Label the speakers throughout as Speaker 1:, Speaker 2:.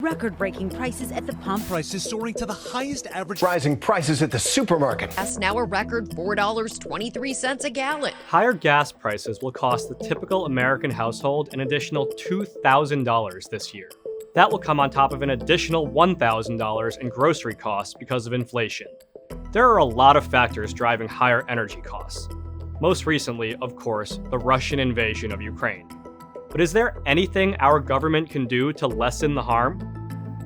Speaker 1: Record-breaking prices at the pump.
Speaker 2: Prices soaring to the highest average.
Speaker 3: Rising prices at the supermarket.
Speaker 4: Gas now a record $4.23 a gallon.
Speaker 5: Higher gas prices will cost the typical American household an additional $2,000 this year. That will come on top of an additional $1,000 in grocery costs because of inflation. There are a lot of factors driving higher energy costs. Most recently, of course, the Russian invasion of Ukraine. But is there anything our government can do to lessen the harm?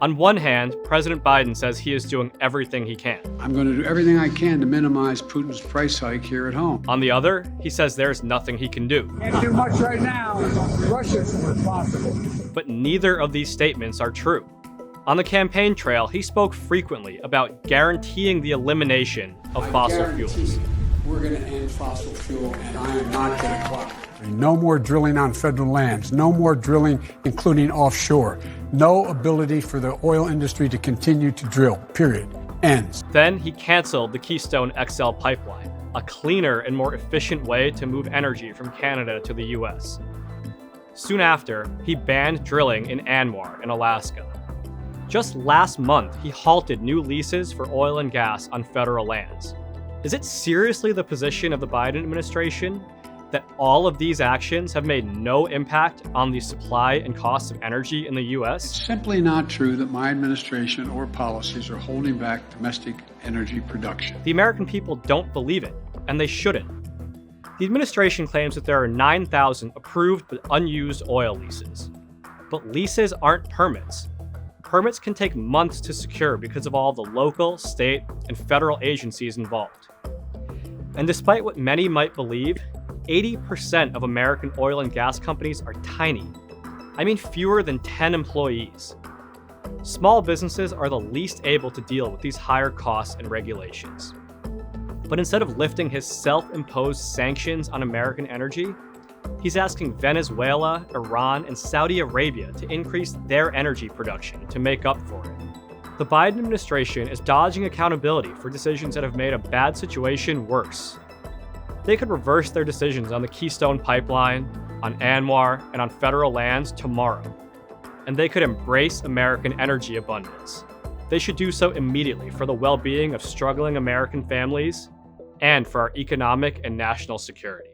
Speaker 5: On one hand, President Biden says he is doing everything he can.
Speaker 6: I'm going to do everything I can to minimize Putin's price hike here at home.
Speaker 5: On the other, he says there's nothing he can do.
Speaker 7: Can't do much right now. Russia's responsible.
Speaker 5: But neither of these statements are true. On the campaign trail, he spoke frequently about guaranteeing the elimination of fossil fuels.
Speaker 6: We're going to end fossil fuel, and I am not going to cooperate. No more drilling on federal lands. No more drilling, including offshore. No ability for the oil industry to continue to drill, period. Ends.
Speaker 5: Then he canceled the Keystone XL pipeline, a cleaner and more efficient way to move energy from Canada to the US. Soon after, he banned drilling in ANWR in Alaska. Just last month, he halted new leases for oil and gas on federal lands. Is it seriously the position of the Biden administration that all of these actions have made no impact on the supply and cost of energy in the US?
Speaker 6: It's simply not true that my administration or policies are holding back domestic energy production.
Speaker 5: The American people don't believe it, and they shouldn't. The administration claims that there are 9,000 approved but unused oil leases. But leases aren't permits. Permits can take months to secure because of all the local, state, and federal agencies involved. And despite what many might believe, 80% of American oil and gas companies are tiny. I mean fewer than 10 employees. Small businesses are the least able to deal with these higher costs and regulations. But instead of lifting his self-imposed sanctions on American energy, he's asking Venezuela, Iran, and Saudi Arabia to increase their energy production to make up for it. The Biden administration is dodging accountability for decisions that have made a bad situation worse. They could reverse their decisions on the Keystone Pipeline, on ANWR, and on federal lands tomorrow. And they could embrace American energy abundance. They should do so immediately for the well-being of struggling American families and for our economic and national security.